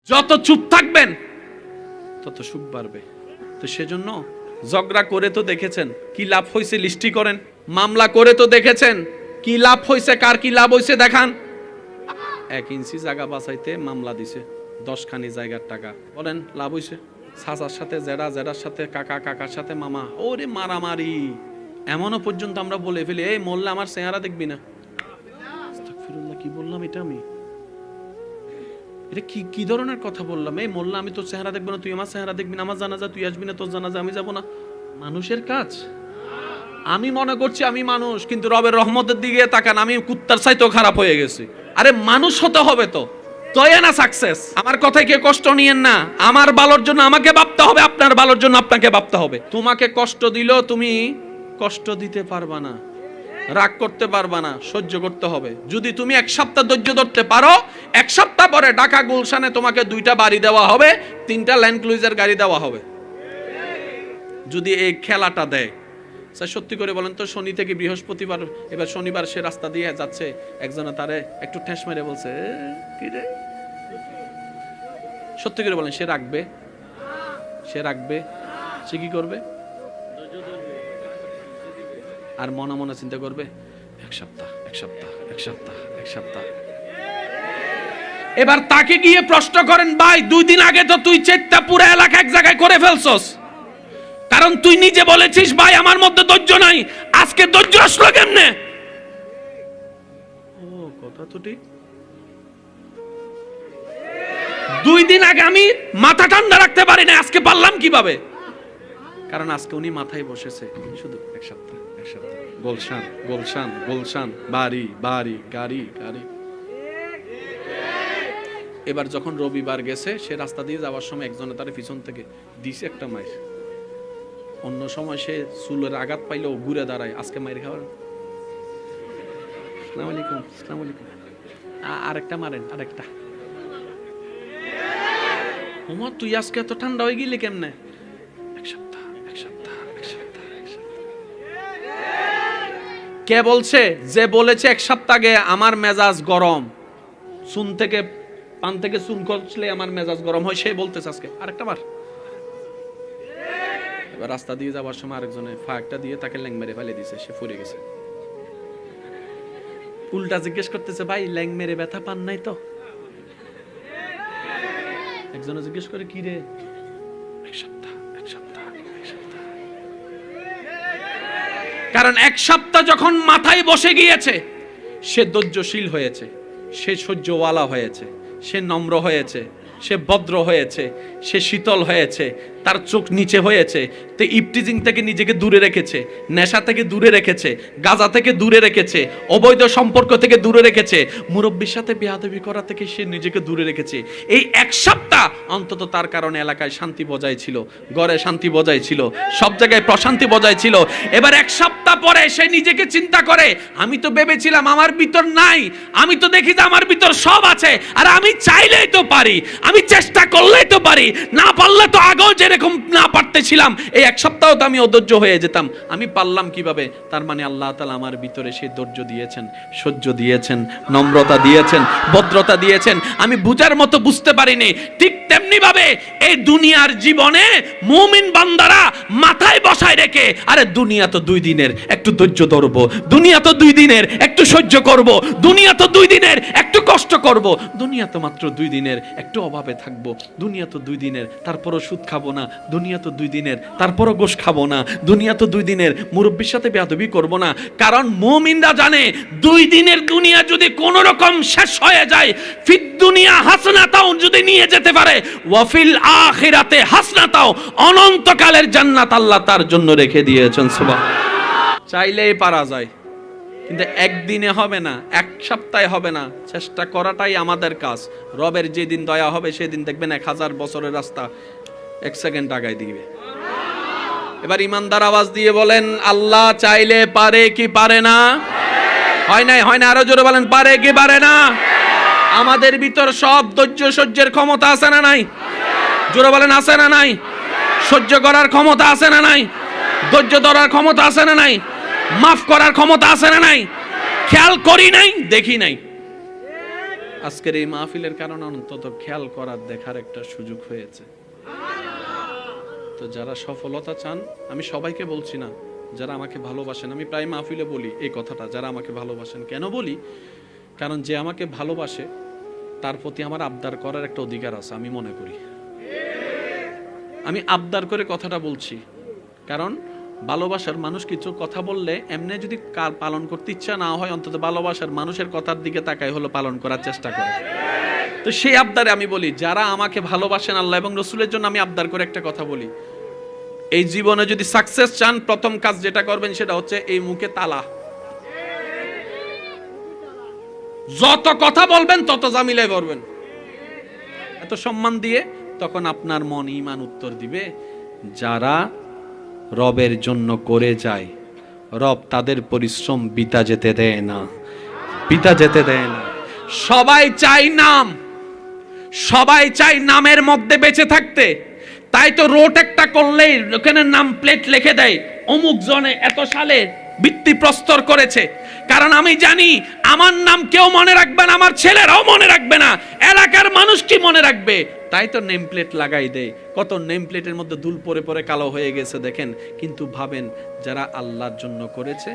যত চুপ থাকবেন তত সুখ বাড়বে। তো সেজন্য ঝগড়া করে তো দেখেছেন কি লাভ হয়েছে, লিস্টি করেন। মামলা করে তো দেখেছেন কি লাভ হয়েছে, কার কি লাভ হয়েছে দেখান। 1 ইঞ্চি জায়গা বাঁচাইতে মামলা দিছে 10 খানি জায়গার টাকা, বলেন লাভ হয়েছে? চাচার সাথে জেডা, জেডার সাথে কাকা, কাকার সাথে মামা, ওরে মারামারি। এমনও পর্যন্ত আমরা বলে ফেলি, এই মোল্লা আমার চেহারা দেখবি না। আস্তাগফিরুল্লাহ, কি বললাম এটা আমি? এটা কি ধরনের কথা বললাম? এই মোল্লা আমি তোর চেহারা দেখবো না, তুই আমার চেহারা দেখবি না, আমার জানাজা তুই আসবি না, তোর জানাজা আমি যাব না। মানুষের কাজ। আমি মনে করছি আমি মানুষ, কিন্তু রবের রহমতের দিকে তাকান, আমি কুত্তার চাইতেও খারাপ হয়ে গেছি। আরে মানুষ হতে হবে তো, তবে না সাকসেস। আমার কথায় কে কষ্ট নিয়েন না। আমার ভালোর জন্য আমাকে ভাবতে হবে, আপনার ভালোর জন্য আপনাকে ভাবতে হবে। তোমাকে কষ্ট দিলেও তুমি কষ্ট দিতে পারবা না, রাগ করতে পারবা না, সহ্য করতে হবে। যদি তুমি 1 সপ্তাহ ধৈর্য ধরতে পারো, 1 সপ্তাহ পরে ঢাকা গুলশানে তোমাকে 2টা বাড়ি দেওয়া হবে, 3টা ল্যান্ড ক্রুইজার গাড়ি দেওয়া হবে। যদি এই খেলাটা দেয়, স্যার সত্যি করে বলেন তো, শনি থেকে বৃহস্পতিবার, এবার শনিবার সে রাস্তা দিয়ে যাচ্ছে, একজনে তারে একটু ঠেস মেরে বলছে, কি রে? সত্যি করে বলেন, সে রাখবে? সে রাখবে? সে কি করবে? আর মনে মনে চিন্তা করবে 1 সপ্তাহ, 1 সপ্তাহ, 1 সপ্তাহ, 1 সপ্তাহ। এবার তাকে গিয়ে প্রশ্ন করেন, ভাই 2 দিন আগে তো তুই চেষ্টা পুরো এলাকা এক জায়গায় করে ফেলছস, কারণ তুই নিজে বলেছিস ভাই আমার মধ্যে ধৈর্য নাই, আজকে ধৈর্য আসলো কেমনে? ও কথা তো ঠিক। 2 দিন আগে আমি মাথা ঠান্ডা রাখতে পারি না, আজকে পারলাম কিভাবে? কারণ আজকে উনি মাথায় বসেছে শুধু 1 সপ্তাহ, 1 সপ্তাহ, গুলশান, গুলশান, গুলশান, বাড়ি, বাড়ি, গাড়ি, গাড়ি। এবার যখন রবিবার গেছে, সে রাস্তা দিয়ে যাওয়ার সময় একজনে তার পিছন থেকে দিছে একটা মাইর। অন্য সময় সে চুলের আঘাত পাইলেও ঘুরে দাঁড়ায়, আজকে মাইর খাওয়ার। আসসালামু আলাইকুম, আসসালামু আলাইকুম, আরেকটা মারেন, আরেকটা। ওমা তুই আজকে এত ঠান্ডা হয়ে গেলি কেমনে? 1 সপ্তাহ, 1 সপ্তাহ, 1 সপ্তাহ, 1 সপ্তাহ। কে বলছে? যে বলেছে 1 সপ্তাহ আগে আমার মেজাজ গরম, চুন থেকে পান থেকে চুন করলে আমার মেজাজ গরম হয়, সে বলতেছে আজকে আরেকটা মার। এবার রাস্তা দিয়ে যাওয়ার সময় আরেকজনে ফাঁকটা দিয়ে তাকে ল্যাং মেরে ফেলে দিছে, সে পড়ে গেছে। উল্টা জিজ্ঞেস করতেছে, ভাই ল্যাং মেরে ব্যথা পান নাই তো? একজনে জিজ্ঞেস করে, কি রে? 1 সপ্তাহ, 1 সপ্তাহ, 1 সপ্তাহ। কারণ 1 সপ্তাহ যখন মাথায় বসে গিয়েছে, সে ধৈর্যশীল হয়েছে, সে সহ্যওয়ালা হয়েছে, সে নম্র হয়েছে, সে ভদ্র হয়েছে, সে শীতল হয়েছে, তার চোখ নিচে হয়েছে। তো ইপটিজিং থেকে নিজেকে দূরে রেখেছে, নেশা থেকে দূরে রেখেছে, গাঁজা থেকে দূরে রেখেছে, অবৈধ সম্পর্ক থেকে দূরে রেখেছে, মুরব্বির সাথে বেয়াদবি করা থেকে সে নিজেকে দূরে রেখেছে। এই 1 সপ্তাহ অন্তত তার কারণে এলাকায় শান্তি বজায় ছিল, ঘরে শান্তি বজায় ছিল, সব জায়গায় প্রশান্তি বজায় ছিল। এবার 1 সপ্তাহ পরে সে নিজেকে চিন্তা করে, আমি তো ভেবেছিলাম আমার ভিতর নাই, আমি তো দেখি যে আমার ভিতর সব আছে, আর আমি চাইলেই তো পারি, আমি চেষ্টা করলেই তো পারি, না পারলে তো আগেও যেরকম না পারতেছিলাম, এই 1 সপ্তাহ তো আমি অধৈর্য হয়ে যেতাম, আমি পারলাম কিভাবে? তার মানে আল্লাহ তাআলা আমার ভিতরে সেই ধৈর্য দিয়েছেন, সহ্য দিয়েছেন, নম্রতা দিয়েছেন, ভদ্রতা দিয়েছেন, আমি বুঝার মতো বুঝতে পারিনি। ঠিক তেমনি ভাবে এই দুনিয়ার জীবনে মুমিন বান্দারা মাথায় বসায় রেখে, আরে দুনিয়া তো 2 দিনের, একটু ধৈর্য ধরবো, দুনিয়া তো 2 দিনের, একটু সহ্য করব, দুনিয়া তো 2 দিনের, একটু কষ্ট করব, দুনিয়া তো মাত্র 2 দিনের, একটু অভাবে থাকবো, দুনিয়া তো 2 দিনের, তারপরও সুদ খাবো না, দুনিয়া তো 2 দিনের, তারপরও গোশ খাবো না, দুনিয়া তো 2 দিনের, মুরব্বির সাথে বেয়াদবি করব না। কারণ মুমিনরা জানে 2 দিনের দুনিয়া যদি কোনো রকম শেষ হয়ে যায়, ফিদ দুনিয়া হাসনাতাও যদি নিয়ে যেতে পারে, ওয়াফিল আখিরাতে হাসনাতাও, অনন্তকালের জান্নাত আল্লাহ তার জন্য রেখে দিয়েছেন। সুবহানাল্লাহ। চাইলেই পারা যায়, কিন্তু একদিনে হবে না, 1 সপ্তাহে হবে না, চেষ্টা করাটাই আমাদের কাজ। রবের যেদিন দয়া হবে সেদিন দেখবেন 1000 বছরের রাস্তা 1 সেকেন্ড আগায় দিবে। এবার ইমানদার আওয়াজ দিয়ে বলেন, আল্লাহ চাইলে পারে কি পারে না? হয় নাই, হয় না, আরো জোরে বলেন, পারে কি পারে না? আমাদের ভিতর সব ধৈর্য সহ্যের ক্ষমতা আছে না নাই? জোরে বলেন, আছে না নাই? সহ্য করার ক্ষমতা আছে না নাই? ধৈর্য ধরার ক্ষমতা আছে না নাই? মাফ করার ক্ষমতা আছে না নাই? খেয়াল করি নাই, দেখি নাই। আজকের এই মাহফিলের কারণে অন্তত খেয়াল করার দেখার একটা সুযোগ হয়েছে। তো যারা সফলতা চান, আমি সবাইকে বলছি না, যারা আমাকে ভালোবাসেন, আমি প্রায় মাহফিলে বলি এই কথাটা, যারা আমাকে ভালোবাসেন। কেন বলি? কারণ যে আমাকে ভালোবাসে তার প্রতি আমার আবদার করার একটা অধিকার আছে, আমি মনে করি। আমি আবদার করে কথাটা বলছি, কারণ ভালোবাসার মানুষ কিছু কথা বললে এমনি যদি কার পালন করতে ইচ্ছা না হয়, অন্তত ভালোবাসার মানুষের কথার দিকে তাকাই হলো পালন করার চেষ্টা করে। তো সেই আবদারে আমি বলি, যারা আমাকে ভালোবাসেন আল্লাহ এবং রসুলের জন্য, আমি আবদার করে একটা কথা বলি, এই জীবনে যদি সাকসেস চান, প্রথম কাজ যেটা করবেন সেটা হচ্ছে এই মুখে তালা। যত কথা বলবেন তত জামিলায় বলবেন, এত সম্মান দিয়ে, তখন আপনার মন ঈমান উত্তর দিবে। যারা রবের জন্য করে যায়, রব তাদের পরিশ্রম বৃথা যেতে দেয় না, বৃথা যেতে দেয় না। সবাই চাই নাম, সবাই চাই নামের মধ্যে বেঁচে থাকতে। তাই তো রোড একটা করলেই ওখানে নাম প্লেট লিখে দেয়, অমুক জনে এত সালে ভিত্তি প্রস্তর করেছে। কারণ আমি জানি আমার নাম কেউ মনে রাখবে না, আমার ছেলেরাও মনে রাখবে না, এলাকার মানুষ কি মনে রাখবে। তাই তো নেম প্লেট লাগাই দেয়। কত নেম প্লেটের মধ্যে ধুল পরে পরে কালো হয়ে গেছে দেখেন। কিন্তু ভাবেন, যারা আল্লাহর জন্য করেছে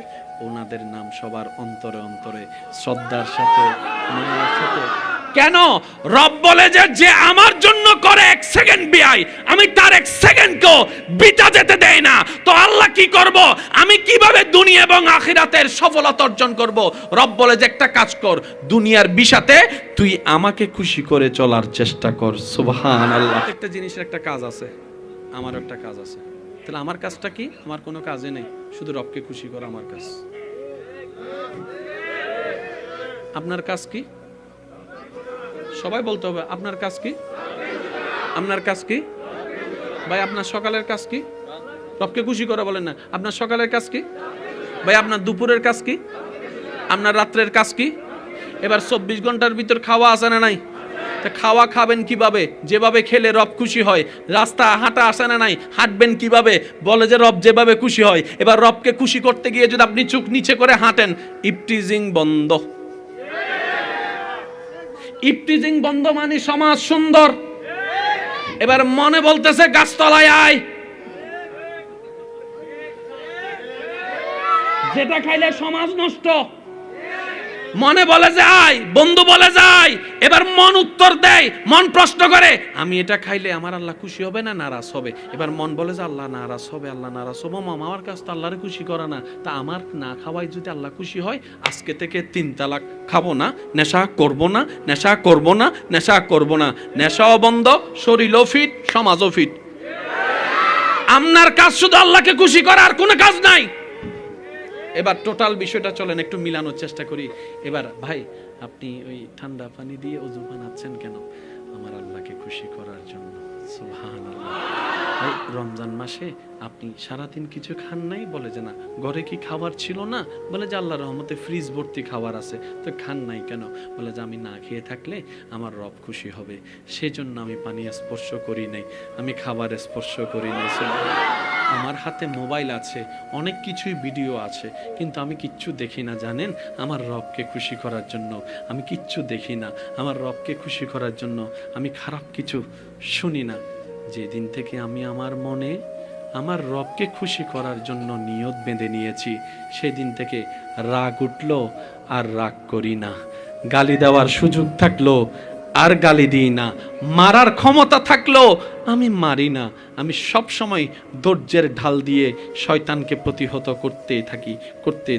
ওনাদের নাম সবার অন্তরে অন্তরে শ্রদ্ধার সাথে, মায়ের সাথে। কেন? রব বলে যে আমার জন্য করে এক সেকেন্ড বিয়াই, আমি তার এক সেকেন্ডকেও বিতা যেতে দেয় না। তো আল্লাহ কি করব? আমি কিভাবে দুনিয়া এবং আখিরাতের সফলতা অর্জন করব? রব বলে যে একটা কাজ কর, দুনিয়ার বিষাতে তুই আমাকে খুশি করে চলার চেষ্টা কর। সুবহানাল্লাহ। একটা জিনিসের একটা কাজ আছে, আমার একটা কাজ আছে। তাহলে আমার কাজটা কি? আমার কোনো কাজে নেই, শুধু রবকে খুশি করা আমার কাজ। আপনার কাজ কি? সবাই বলতে হবে, আপনার কাজ কি? আপনার কাজ কি? ভাই আপনার সকালের কাজ কি? রবকে খুশি করা বলেন না। আপনার সকালের কাজ কি? ভাই আপনার দুপুরের কাজ কি? আপনার রাত্রের কাজ কি? এবার 24 ঘন্টার ভিতর খাওয়া আছে না নাই? তা খাওয়া খাবেন কিভাবে? যেভাবে খেলে রব খুশি হয়। রাস্তা হাঁটা আসে না নাই? হাঁটবেন কিভাবে? বলে যে রব যেভাবে খুশি হয়। এবার রবকে খুশি করতে গিয়ে যদি আপনি চোখ নিচে করে হাঁটেন, ইফটিজিং বন্ধ। ইফটিজিং বন্ধ মানে সমাজ সুন্দর। এবার মনে বলতেছে গাছতলায় আয়, যেটা খাইলে সমাজ নষ্ট। মনে বলে যে আয়, বন্ধু বলে যায়। এবার মন উত্তর দেয়, মন প্রশ্ন করে আমি এটা খাইলে আমার আল্লাহ খুশি হবে না নারাজ হবে? এবার মন বলে যে আল্লাহ নারাজ হবে, আল্লাহ নারাজ হবে। মামা আমার কাছ তো আল্লাহরে খুশি করা না, তা আমার না খাওয়াই যদি আল্লাহ খুশি হয়, আজকে থেকে 3 তালাক খাবো না, নেশা করব না, নেশা করব না, নেশা করব না। নেশাও বন্ধ, শরীরও ফিট, সমাজও ফিট। আপনার কাজ শুধু আল্লাহকে খুশি করা, আর কোনো কাজ নাই। এবার টোটাল বিষয়টা চলেন একটু মিলানোর চেষ্টা করি। এবার ভাই আপনি ওই ঠান্ডা পানি দিয়ে ওযু বানাচ্ছেন কেন? আমার আল্লাহকে খুশি করার জন্য। সুবহানাল্লাহ। ভাই রমজান মাসে আপনি সারাদিন কিছু খান নাই? বলে যে না। ঘরে কি খাবার ছিল না? বলে যে আল্লাহর রহমতে ফ্রিজ ভর্তি খাবার আছে। তো খান নাই কেন? বলে যে আমি না খেয়ে থাকলে আমার রব খুশি হবে, সেজন্য আমি পানি স্পর্শ করি নাই, আমি খাবার স্পর্শ করি নাই। আমার হাতে মোবাইল আছে, অনেক কিছুই ভিডিও আছে, কিন্তু আমি কিচ্ছু দেখি না জানেন? আমার রবকে খুশি করার জন্য আমি কিচ্ছু দেখি না। আমার রবকে খুশি করার জন্য আমি খারাপ কিছু শুনি না। যেদিন থেকে আমি আমার মনে আমার রবকে খুশি করার জন্য নিয়ত বেঁধে নিয়েছি, সেদিন থেকে রাগ উঠলো আর রাগ করি না। গালি দেওয়ার সুযোগ থাকলো আর গালি দিই না। মারার ক্ষমতা থাকলো আমি মারি না। আমি সব সময় ধৈর্যের ঢাল দিয়ে শয়তানকে প্রতিহত করতেই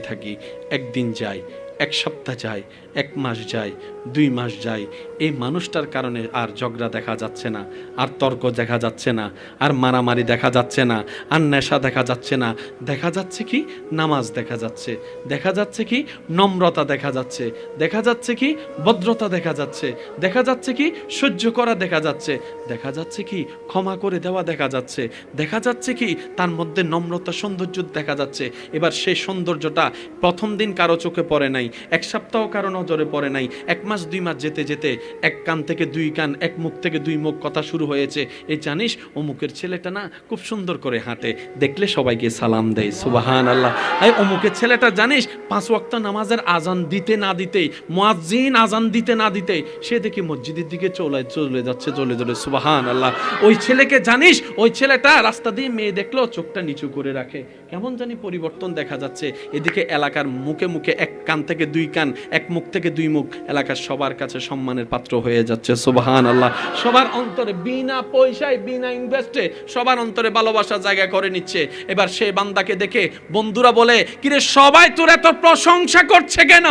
থাকি। একদিন যায়, এক সপ্তাহ যায়, 1 মাস যায়, 2 মাস যায়, এই মানুষটার কারণে আর ঝগড়া দেখা যাচ্ছে না, আর তর্ক দেখা যাচ্ছে না, আর মারামারি দেখা যাচ্ছে না, আর নেশা দেখা যাচ্ছে না। দেখা যাচ্ছে কি? নামাজ দেখা যাচ্ছে, দেখা যাচ্ছে কি? নম্রতা দেখা যাচ্ছে, দেখা যাচ্ছে কি? ভদ্রতা দেখা যাচ্ছে, দেখা যাচ্ছে কি? সহ্য করা দেখা যাচ্ছে, দেখা যাচ্ছে কি? ক্ষমা করে দেওয়া দেখা যাচ্ছে, দেখা যাচ্ছে কি? তার মধ্যে নম্রতা, সৌন্দর্য দেখা যাচ্ছে। এবার সেই সৌন্দর্যটা প্রথম দিন কারো চোখে পড়ে নাই, 1 সপ্তাহ কারো নজরে পড়ে নাই, 1 মাস 2 মাস যেতে যেতে এক কান থেকে 2 কান, এক মুখ থেকে 2 মুখ কথা শুরু হয়েছে। এই জানিস অমুকের ছেলেটা না খুব সুন্দর করে হাঁটে, দেখলে সবাইকে সালাম দেয়, সুবহানাল্লাহ। এই অমুকের ছেলেটা জানিস 5 ওয়াক্ত নামাজের আজান দিতে না দিতেই, মুয়াজ্জিন আজান দিতে না দিতেই সে দেখি মসজিদের দিকে চলে যাচ্ছে, চলে সুবহানাল্লাহ। ওই ছেলেকে জানিস, ওই ছেলেটা রাস্তা দিয়ে মেয়ে দেখলো চোখটা নিচু করে রাখে, কেমন জানি পরিবর্তন দেখা যাচ্ছে। এদিকে এলাকার মুখে মুখে এক কান থেকে 2 কান, এক মুখ থেকে 2 মুখ, এলাকার সবার কাছে সম্মানের পাত্র হয়ে যাচ্ছে, সুবহানাল্লাহ। সবার অন্তরে বিনা পয়সায়, বিনা ইনভেস্টে সবার অন্তরে ভালোবাসার জায়গা করে নিচ্ছে। এবার সেই বান্দাকে দেখে বন্ধুরা বলে, কিরে সবাই তোর এত প্রশংসা করছে কেন,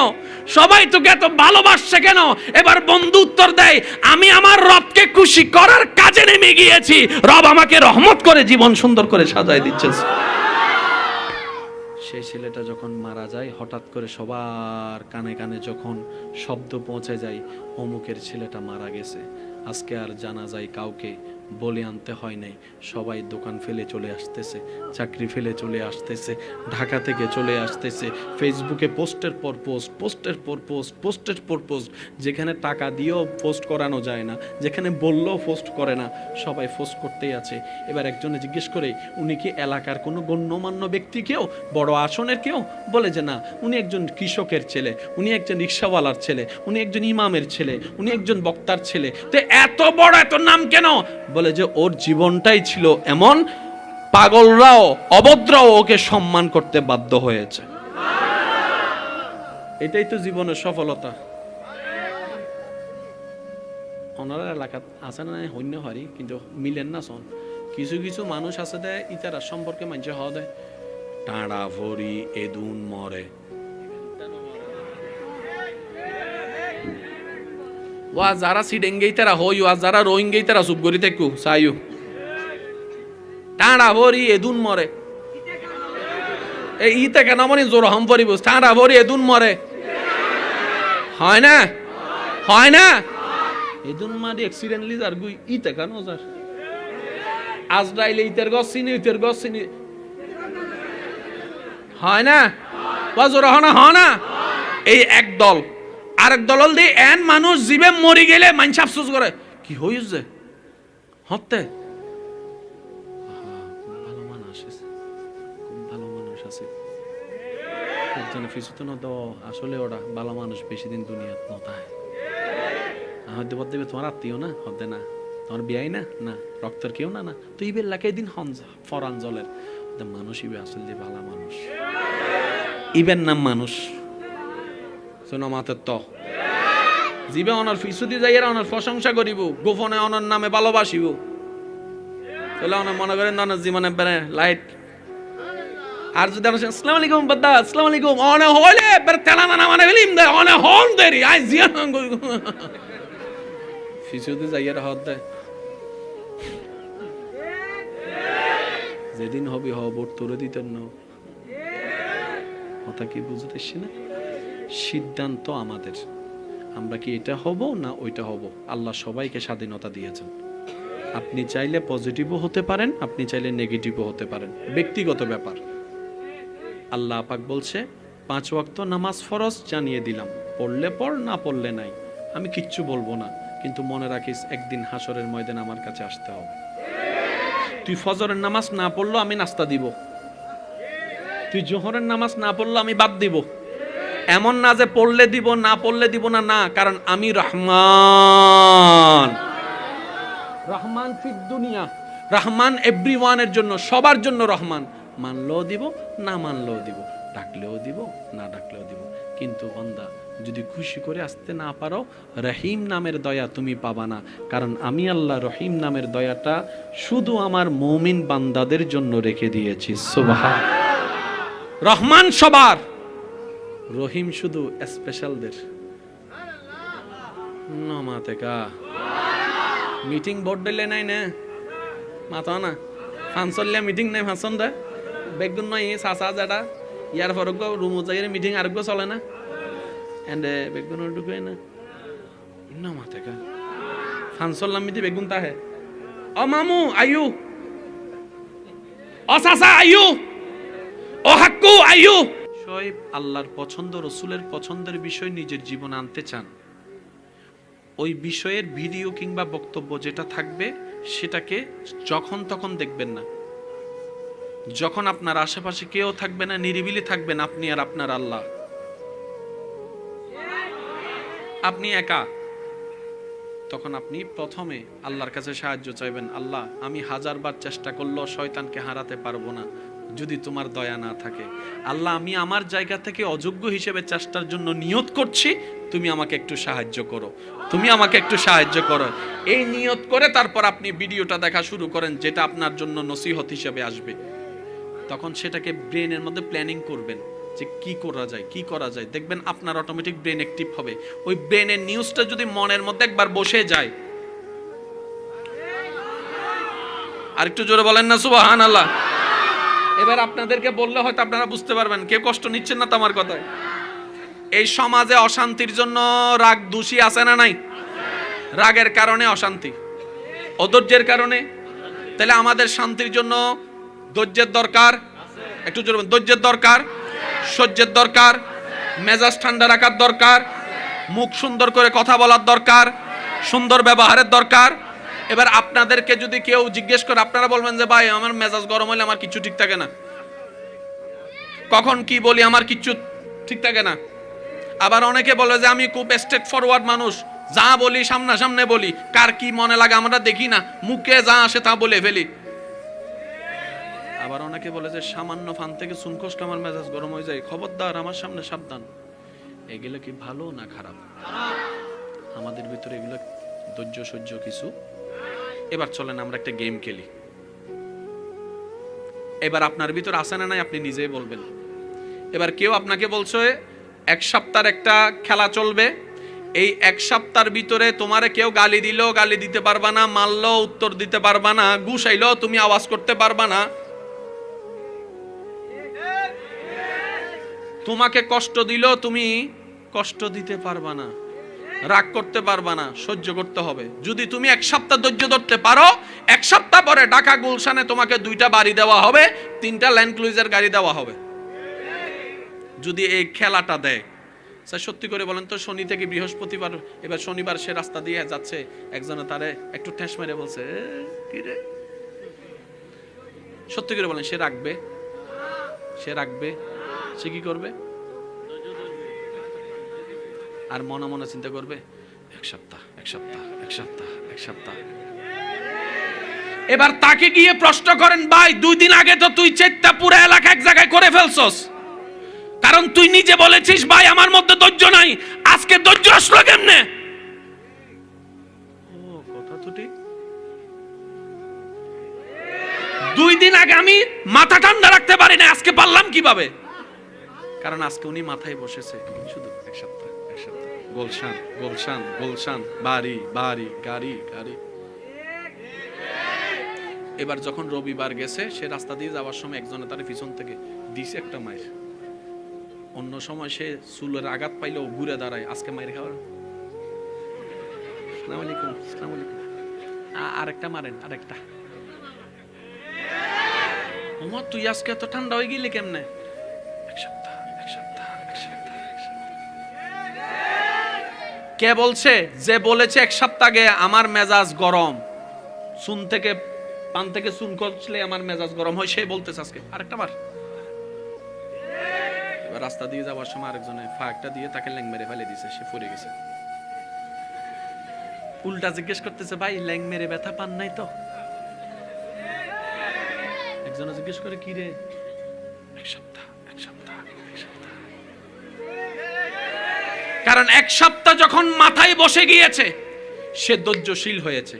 সবাই তোকে এত ভালোবাসছে কেন? এবার বন্ধু উত্তর দেয়, আমি আমার রবকে খুশি করার কাজে নেমে গিয়েছি, রব আমাকে রহমত করে জীবন সুন্দর করে সাজায় দিচ্ছে। সেই ছেলেটা যখন মারা যায়, হঠাৎ করে সবার কানে কানে যখন শব্দ পৌঁছে যায়, অমুকের ছেলেটা মারা গেছে, আজকে আর জানা যায় কাউকে বলে আনতে হয় নাই। সবাই দোকান ফেলে চলে আসতেছে, চাকরি ফেলে চলে আসতেছে, ঢাকা থেকে চলে আসতেছে। ফেসবুকে পোস্টের পর পোস্ট, পোস্টের পর পোস্ট, পোস্টের পর পোস্ট। যেখানে টাকা দিয়েও পোস্ট করানো যায় না, যেখানে বললেও পোস্ট করে না, সবাই পোস্ট করতেই আছে। এবার একজনে জিজ্ঞেস করে, উনি কি এলাকার কোনো গণ্যমান্য ব্যক্তি কেউ, বড় আসনের কেউ? বলে যে না, উনি একজন কৃষকের ছেলে, উনি একজন রিক্সাওয়ালার ছেলে, উনি একজন ইমামের ছেলে, উনি একজন বক্তার ছেলে। তো এত বড় এত নাম কেন? বলে যে ওর জীবনটাই ছিল এমন, পাগলরাও অভদ্রও ওকে সম্মান করতে বাধ্য হয়েছে। এটাই তো জীবনের সফলতা। ওনার এলাকা আছে না হইন্য হারি, কিন্তু মিলেন না শোন। কিছু কিছু মানুষ আছে দেয় ইতারা সম্পর্কে মানছে হওয়া দেয়, টাঁড়া ভরি এদুন মরে। ওয়া যারা সিডেঙ্গেই তারা হইও, আর যারা রোহিঙ্গেই তারা চুপ করি থাকু চাইও। টাঁড়া ভরি এদুন মরে, এই ইতে কেন মনে জোর হম পরিব, টাঁড়া ভরি এদুন মরে, হয় না? হয় না? এদুন মারি অ্যাক্সিডেন্টলি যার গুই ইতে কেন যার আজরাইলে ইতের গছ চিনি, ইতের গছ চিনি, হয় না? বা জোর হয় না? এই এক দল আরেক দল দিয়ে এন মানুষ জীবে মরি গেলে মানুষ আফসোস করে, কি হইছে হতে। ভালো মানুষ আছে, খুব ভালো মানুষ আছে, একজন ফিসুতো না তো আসলে ওরা ভালো মানুষ বেশি দিন দুনিয়াত নতায়। হয়তো বলতে তোমার আত্মীয় না, হতে না তোমার বিয়াই না, না রক্তের কেউ না, না তো ইবের লাগাই দিন ফরান জলের মানুষ, ইবে আসলে যে ভালো মানুষ, ইবের নাম মানুষ মাতের তো জীবে অনার ফিসুদি যাইয়া অনার প্রশংসা করিব, গোপনে অনার নামে ভালোবাসিব, তাহলে অনার মনে করেন অনার জীবনে লাইট। আর যদি আসসালামু আলাইকুম বাদা, আসসালামু আলাইকুম অনে হইলে তেলানা মানে ফিল্ম দেয়, অনে হন দেরি আই জিয়ান ফিসুদি যাইয়া হদ দেয়। যেদিন হবে ভোট তোরে দিতেন না, কথা কি বুঝতেছি না? সিদ্ধান্ত আমাদের, আমরা কি এটা হব না ওইটা হব। আল্লাহ সবাইকে স্বাধীনতা দিয়েছেন, আপনি চাইলে পজিটিভও হতে পারেন, আপনি চাইলে নেগেটিভও হতে পারেন, ব্যক্তিগত ব্যাপার। আল্লাহ পাক বলছে 5 ওয়াক্ত নামাজ ফরজ জানিয়ে দিলাম, পড়লে পড়, না পড়লে নাই, আমি কিচ্ছু বলবো না। কিন্তু মনে রাখিস একদিন হাসরের ময়দানে আমার কাছে আসতে হবে। তুই ফজরের নামাজ না পড়লো আমি নাস্তা দিব, তুই জোহরের নামাজ না পড়লো আমি বাদ দিব। এমন না যে পড়লে দিব না পড়লে দিব না, না, কারণ আমি রহমান, রহমান ফিদ দুনিয়া, রহমান এভরিওয়ানের জন্য, সবার জন্য রহমান। মানলেও দিব, না মানলেও দিব, ডাকলেও দিব, না ডাকলেও দিব। কিন্তু বান্দা যদি খুশি করে আসতে না পারো, রহিম নামের দয়া তুমি পাবা না, কারণ আমি আল্লাহ রহিম নামের দয়াটা শুধু আমার মুমিন বান্দাদের জন্য রেখে দিয়েছি। সুবহান। রহমান সবার, রহিম শুধু স্পেশালদের। নমাতেকা মিটিং বোর্ড দিলে নাই না মাথা না ফাংশনলিয়া মিটিং নাই, ফাংশন দেয় বেগুন নয় সাসা যেটা ইয়ার ফরক রুম যাই মিটিং আরোগ্য চলে না, এন্ড বেগুন ঢুকে না নমাতেকা ফাংশন মিটি বেগুন তাহে ও মামু আয়ু, ও সাসা আয়ু, ও হাক্কু আয়ু। শোয়েব আল্লাহর পছন্দ, রসুলের পছন্দের বিষয় নিজের জীবনে আনতে চান, ওই বিষয়ের ভিডিও কিংবা বক্তব্য যেটা থাকবে সেটাকে যখন তখন দেখবেন না। যখন আপনার আশেপাশে কেউ থাকবে না, নিরিবিলি থাকবেন আপনি আর আপনার আল্লাহ, আপনি একা, তখন আপনি প্রথমে আল্লাহর কাছে সাহায্য চাইবেন। আল্লাহ, আমি 1000বার চেষ্টা করলেও শয়তানকে হারাতে পারবো না যদি তোমার দয়া না থাকে। আল্লাহ, আমি আমার জায়গা থেকে অযোগ্য হিসেবে চেষ্টার জন্য নিয়ত করছি, তুমি আমাকে একটু সাহায্য করো, তুমি আমাকে একটু সাহায্য করো। এই নিয়ত করে তারপর আপনি ভিডিওটা দেখা শুরু করেন, যেটা আপনার জন্য নসিহত হিসেবে আসবে। তখন সেটাকে ব্রেনের মধ্যে প্ল্যানিং করবেন যে কি করা যায়, কি করা যায়। দেখবেন আপনার অটোমেটিক ব্রেন অ্যাক্টিভ হবে। ওই ব্রেনের নিউজটা যদি মনের মধ্যে একবার বসে যায়, আর একটু জোরে বলেন না সুবহানাল্লাহ। এবার আপনাদেরকে বললে হয়তো আপনারা বুঝতে পারবেন, কেউ কষ্ট নিচ্ছেন না তো আমার কথায়। এই সমাজে অশান্তির জন্য রাগ দোষী আছে না নাই? রাগের কারণে অশান্তি, অধৈর্যের কারণে। তাহলে আমাদের শান্তির জন্য ধৈর্যের দরকার, একটু জোরে বলেন, ধৈর্যের দরকার, সহ্যের দরকার, মেজাজ ঠান্ডা রাখার দরকার, মুখ সুন্দর করে কথা বলার দরকার, সুন্দর ব্যবহারের দরকার। এবার আপনাদেরকে যদি কেউ জিজ্ঞেস করে, আপনারা বলবেন যে ভাই আমার মেজাজ গরম হলে আমার কিচ্ছু ঠিক থাকে না, কখন কি বলি আমার কিচ্ছু ঠিক থাকে না। আবার অনেকে বলে যে আমি খুব স্ট্রেট ফরওয়ার্ড মানুষ, যা বলি সামনে বলি, কার কি মনে লাগে আমরা দেখি না, মুখে যা আসে তা বলে ফেলি। আবার অনেকে বলে যে সামান্য ফান থেকে চুন খসলে আমার মেজাজ গরম হয়ে যায়, খবরদার আমার সামনে সাবধান। এগুলো কি ভালো না খারাপ? আমাদের ভিতরে এগুলো ধৈর্য সহ্য কিছু। এবার চলেন আমরা একটা গেম খেলি। এবার আপনার ভিতর আছে না নাই আপনি নিজেই বলবেন। এবার কেউ আপনাকে বলছে 1 সপ্তাহের একটা খেলা চলবে, এই 1 সপ্তাহের ভিতরে তোমারে কেউ গালি দিল গালি দিতে পারবা না, মারলো উত্তর দিতে পারবা না, ঘুষাইলো তুমি আওয়াজ করতে পারবা না, তোমাকে কষ্ট দিল তুমি কষ্ট দিতে পারবা না, রাগ করতে পারবা না, সহ্য করতে হবে। যদি তুমি 1 সপ্তাহ ধৈর্য ধরতে পারো, 1 সপ্তাহ পরে ঢাকা গুলশানে তোমাকে 2টা বাড়ি দেওয়া হবে, 3টা ল্যান্ড ক্রুইজার গাড়ি দেওয়া হবে। যদি এই খেলাটা দেয়, স্যার সত্যি করে বলেন তো, শনি থেকে বৃহস্পতিবার, এবার শনিবার সে রাস্তা দিয়ে যাচ্ছে, একজনে তারে একটু ঠেস মেরে বলছে কি রে, সত্যি করে বলেন সে রাখবে? সে রাখবে? সে কি করবে? আর মনে মনে চিন্তা করবে 1 সপ্তাহ 1 সপ্তাহ 1 সপ্তাহ 1 সপ্তাহ। এবার তাকে গিয়ে প্রশ্ন করেন, ভাই 2 দিন আগে তো তুই চেষ্টা পুরো এলাকা এক জায়গায় করে ফেলছস, কারণ তুই নিজে বলেছিস ভাই আমার মধ্যে ধৈর্য নাই, আজকে ধৈর্য আসলো কেমনে? ও কথা তো ঠিক। 2 দিন আগে আমি মাথা ঠান্ডা রাখতে পারি না, আজকে পারলাম কিভাবে? কারণ আজকে উনি মাথায় বসেছে শুধু 1 সপ্তাহ 1 সপ্তাহ, গুলশান গুলশান গুলশান, বাড়ি বাড়ি গাড়ি গাড়ি। এবার যখন রবিবার গেছে, সে রাস্তা দিয়ে যাওয়ার সময় একজনে তার পিছন থেকে দিছে একটা মাইর। অন্য সময় সে চুলের আঘাত পাইলেও ঘুরে দাঁড়ায়, আজকে মাইর খাওয়ার আসসালামু আলাইকুম আসসালামু আলাইকুম, আরেকটা মারেন আরেকটা। ওমা তুই আজকে এত ঠান্ডা হয়ে গেলি কেমনে? 1 সপ্তাহ 1 সপ্তাহ 1 সপ্তাহ 1 সপ্তাহ। কে বলছে? যে বলেছে 1 সপ্তাহ আগে আমার মেজাজ গরম, চুন থেকে পান থেকে চুন খসলে আমার মেজাজ গরম হয়, সে বলতেছে আজকে আরেকটা মার। এবার রাস্তা দিয়ে যাওয়ার সময় আরেকজনে ফাঁকটা দিয়ে তাকে ল্যাং মেরে ফেলে দিছে, সে পড়ে গেছে। উল্টা জিজ্ঞেস করতেছে, ভাই ল্যাং মেরে ব্যথা পান নাই তো? একজনে জিজ্ঞেস করে, কি রে? 1 সপ্তাহ 1 সপ্তাহ 1 সপ্তাহ। কারণ 1 সপ্তাহ যখন মাথায় বসে গিয়েছে, সে ধৈর্যশীল হয়েছে,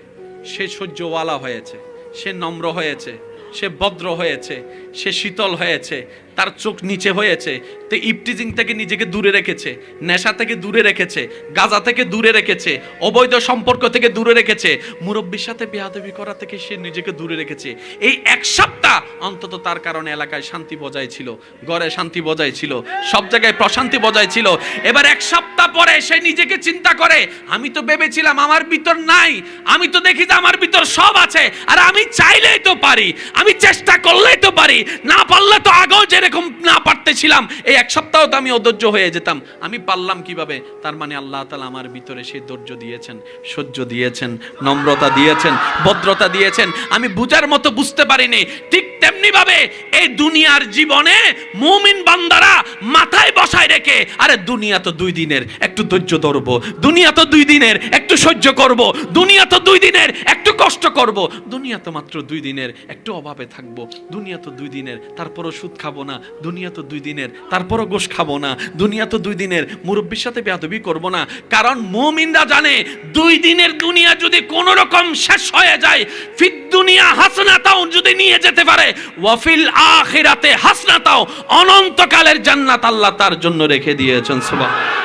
সে সহ্যওয়ালা হয়েছে, সে নম্র হয়েছে, সে ভদ্র হয়েছে, সে শীতল হয়েছে, তার চোখ নিচে হয়েছে। তো ইফটিজিং থেকে নিজেকে দূরে রেখেছে, নেশা থেকে দূরে রেখেছে, গাঁজা থেকে দূরে রেখেছে, অবৈধ সম্পর্ক থেকে দূরে রেখেছে, মুরব্বির সাথে বেয়াদবি করা থেকে সে নিজেকে দূরে রেখেছে। এই 1 সপ্তাহ অন্তত তার কারণে এলাকায় শান্তি বজায় ছিল, ঘরে শান্তি বজায় ছিল, সব জায়গায় প্রশান্তি বজায় ছিল। এবার 1 সপ্তাহ পরে সে নিজেকে চিন্তা করে, আমি তো ভেবেছিলাম আমার ভিতর নাই, আমি তো দেখি যে আমার ভিতর সব আছে, আর আমি চাইলেই তো পারি, আমি চেষ্টা করলেই তো পারি, না পারলে তো আগেও যেরকম এরকম না পারতেছিলাম, এই এক সপ্তাহ তো আমি অধৈর্য হয়ে যেতাম। আমি পারলাম কিভাবে? তার মানে আল্লাহ তাআলা আমার ভিতরে সেই ধৈর্য দিয়েছেন, সহ্য দিয়েছেন, নম্রতা দিয়েছেন, ভদ্রতা দিয়েছেন। আমি বুঝার মতো বুঝতে পারিনি। ঠিক তেমনি ভাবে এই দুনিয়ার জীবনে মুমিন বান্দারা মাথায় বসায় রেখে, আরে দুনিয়া তো 2 দিনের, একটু ধৈর্য ধরবো, দুনিয়া তো 2 দিনের, একটু সহ্য করব, দুনিয়া তো 2 দিনের, একটু কষ্ট করব, দুনিয়া তো মাত্র 2 দিনের, একটু অভাবে থাকবো, দুনিয়া তো 2 দিনের, তারপরও সুদ খাবো না, দুনিয়া তো 2 দিনের, তারপরও গোশ খাবো না, দুনিয়া তো 2 দিনের, মুরব্বির সাথে বেয়াদবি করব না। কারণ মুমিনরা জানে 2 দিনের দুনিয়া যদি কোনো রকম শেষ হয়ে যায়, ফিদ দুনিয়া হাসনাতাও যদি নিয়ে যেতে পারে, ওয়াফিল আখিরাতে হাসনাতাও, অনন্তকালের জান্নাত আল্লাহ তার জন্য রেখে দিয়েছেন। সুবহানাল্লাহ।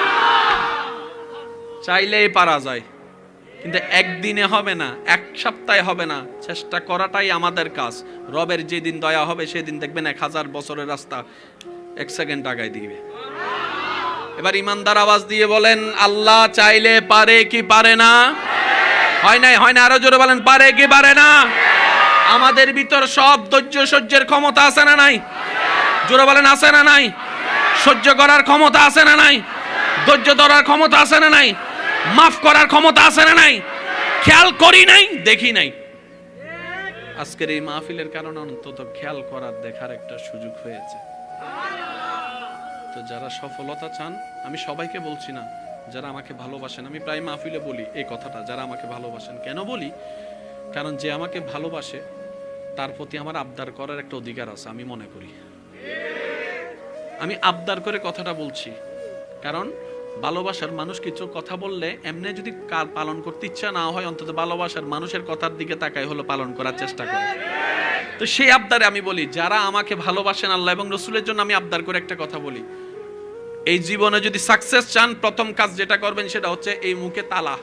চাইলেই পারা যায়, কিন্তু একদিনে হবে না, এক সপ্তাহে হবে না। চেষ্টা করাটাই আমাদের কাজ। রবের যেদিন দয়া হবে সেদিন দেখবেন 1000 বছরের রাস্তা 1 সেকেন্ড আগায় দিবে। এবার ইমানদার আওয়াজ দিয়ে বলেন, আল্লাহ চাইলে পারে কি পারে না? হয় নাই, হয় না, আরো জোরে বলেন, পারে কি পারে না? আমাদের ভিতর সব ধৈর্য সহ্যের ক্ষমতা আছে না নাই? জোরে বলেন, আছে না নাই? সহ্য করার ক্ষমতা আছে না নাই? ধৈর্য ধরার ক্ষমতা আছে না নাই? মাফ করার ক্ষমতা আছে না নাই? খেয়াল করি নাই, দেখি নাই। আজকের এই মাহফিলের কারণে অন্তত খেয়াল করার, দেখার একটা সুযোগ হয়েছে। তো যারা সফলতা চান, আমি সবাইকে বলছি না, যারা আমাকে ভালোবাসেন, আমি প্রায় মাহফিলে বলি এই কথাটা, যারা আমাকে ভালোবাসেন। কেন বলি? কারণ যে আমাকে ভালোবাসে তার প্রতি আমার আবদার করার একটা অধিকার আছে, আমি মনে করি। আমি আবদার করে কথাটা বলছি, কারণ ভালোবাসার মানুষ কিছু কথা বললে এমনি যদি পালন করতে ইচ্ছা না হয়, অন্তত ভালোবাসার মানুষের কথার দিকে তাকাই হলো পালন করার চেষ্টা করে। তো সেই আবদারে আমি বলি, যারা আমাকে ভালোবাসেন আল্লাহ এবং রসুলের জন্য, আমি আবদার করে একটা কথা বলি, এই জীবনে যদি সাকসেস চান, প্রথম কাজ যেটা করবেন সেটা হচ্ছে এই মুখে তালা।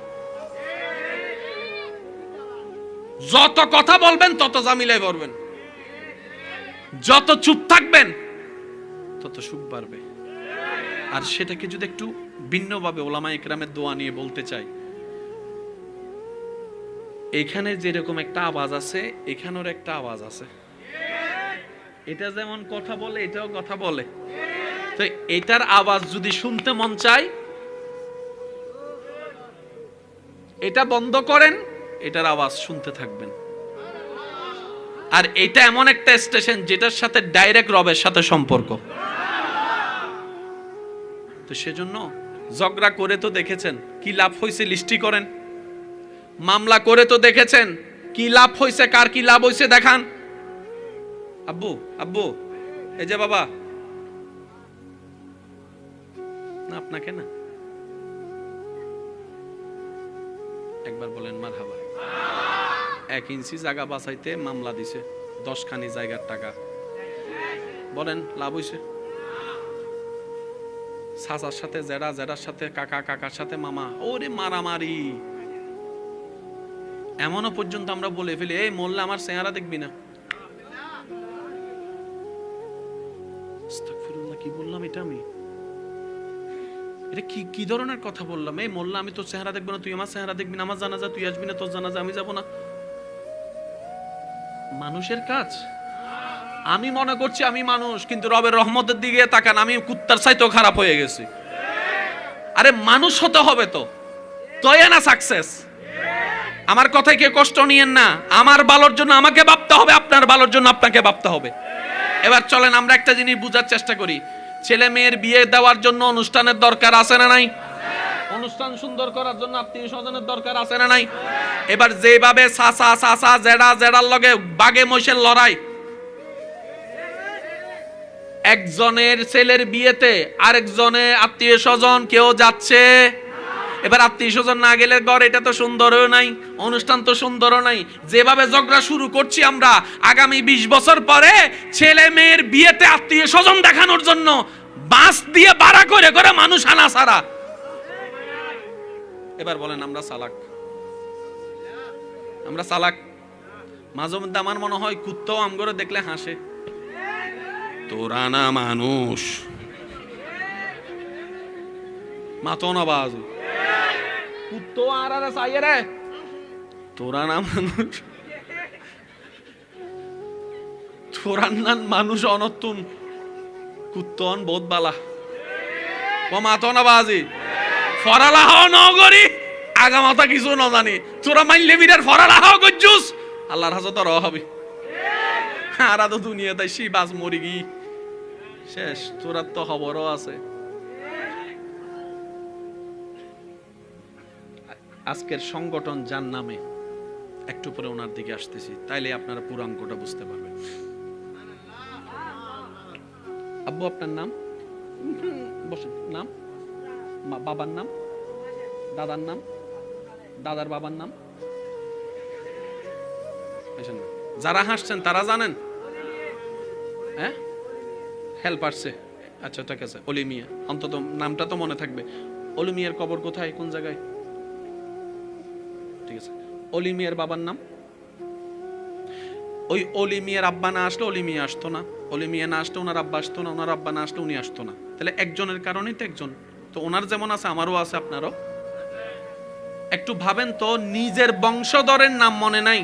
যত কথা বলবেন তত জামিলায় পড়বেন, যত চুপ থাকবেন তত সুখ বাড়বে। আর সেটাকে যদি একটু ভিন্নভাবে ওলামায়ে ইকরামের দোয়া নিয়ে বলতে চাই, এখানে যেরকম একটা আওয়াজ আছে, এখানেও একটা আওয়াজ আছে। এটা যেমন কথা বলে, এটাও কথা বলে। তো এটার আওয়াজ যদি শুনতে মন চায়, এটা বন্ধ করেন, এটার আওয়াজ শুনতে থাকবেন। আর এটা এমন একটা স্টেশন যেটার সাথে ডাইরেক্ট রবের সাথে সম্পর্ক। তো সেজন্য ঝগড়া করে তো দেখেছেন কি লাভ হয়েছে, লিস্টি করেন। মামলা করে তো দেখেছেন কি লাভ হয়েছে, কার কি লাভ হয়েছে দেখান। আব্বু, আব্বু, এই যে বাবা, না আপনাকে না, একবার বলেন মারহাবা। 1 ইঞ্চি জায়গা বাঁচাইতে মামলা দিছে, 10 খানি জায়গার টাকা। বলেন লাভ হয়েছে? চাচার সাথে জেডা, জেডার সাথে কাকা, কাকার সাথে মামা, ওরে মারামারি। এমনও পর্যন্ত আমরা বলে ফেলি, এই মোল্লা আমার চেহারা দেখবি না। আস্তাগফিরুল্লাহ, কি বললাম এটা? আমি এটা কি ধরনের কথা বললাম? এই মোল্লা, আমি তোর চেহারা দেখবো না, তুই আমার চেহারা দেখবি না, আমার জানাজা তুই আসবি না, তোর জানাজা আমি যাব না। মানুষের কাজ। আমি মনে করছি আমি মানুষ, কিন্তু রবের রহমতের দিকে তাকান, আমি কুত্তার চাইতেও খারাপ হয়ে গেছি। আরে মানুষ হতে হবে তো, তই না সাকসেস। আমার কথায় কে কষ্ট নিয়েন না, আমার ভালোর জন্য আমাকে ভাবতে হবে, আপনার ভালোর জন্য আপনাকে ভাবতে হবে। এবার চলেন আমরা একটা জিনিস বুঝার চেষ্টা করি। ছেলে মেয়ের বিয়ে দেওয়ার জন্য অনুষ্ঠানের দরকার আছে না নাই? অনুষ্ঠান সুন্দর করার জন্য আত্মীয় স্বজনের দরকার আছে না নাই? এবার যেভাবে চাচা চাচা, জেডা জেডার লগে বাগে মহিষের লড়াই, একজনের ছেলের বিয়েতে আরেকজনে আত্মীয় স্বজন কেউ যাচ্ছে। এবার আত্মীয় স্বজন না গেলে ঘর এটা তো সুন্দরও নাই, অনুষ্ঠান তো সুন্দরও নাই। যেভাবে ঝগড়া শুরু করছি আমরা, আগামী 20 বছর পরে ছেলে মেয়ের বিয়েতে আত্মীয় স্বজন দেখানোর জন্য বাস দিয়ে ভাড়া করে করে মানুষ আনা ছাড়া। এবার বলেন আমরা চালাক? আমরা চালাক? মাঝে মধ্যে আমার মনে হয় কুত্তাও আমগরে দেখলে হাসে। তোরা না মানুষ, মাতো না বাজু, কুত্তো আর চাইয়ে রে, তোরা না মানুষ, তোরা না মানুষ অনতুন। কুত্তন বহুত বালা ও মাতো না বাজি ফরালাহ নগরী আগামাতা কিছু না জানি তোরা মাইলে বিরার ফরালাহ গজ্জুস আল্লাহর হাজত র হবে আর তো দুনিয়াতে সি বাজ মরি গি শেষ তোরা তো খবরও আছে। আজকের সংগঠন যার নামে একটু পরে ওনার দিকে আসতেছি, তাইলে আপনারা পুরো অঙ্কটা বুঝতে পারবেন। আব্বু আপনার নাম বসেন, নাম, বাবার নাম, দাদার নাম, দাদার বাবার নাম, যারা হাসছেন তারা জানেন? হ্যাঁ হেল্প আসছে, আচ্ছা ঠিক আছে। অলি মিয়া, অন্তত নামটা তো মনে থাকবে। অলি মিয়ার কবর কোথায়, কোন জায়গায়? ঠিক আছে। অলি মিয়ার বাবার নাম? ওই অলি মিয়ার আব্বা না আসলে অলি মিয়া আসতো না, অলি মিয়া না আসলে ওনার আব্বা আসতো না, ওনার আব্বা না আসলে উনি আসতো না। তাহলে একজনের কারণেই তো একজন। তো ওনার যেমন আছে আমারও আছে, আপনারও। একটু ভাবেন তো, নিজের বংশধরের নাম মনে নাই।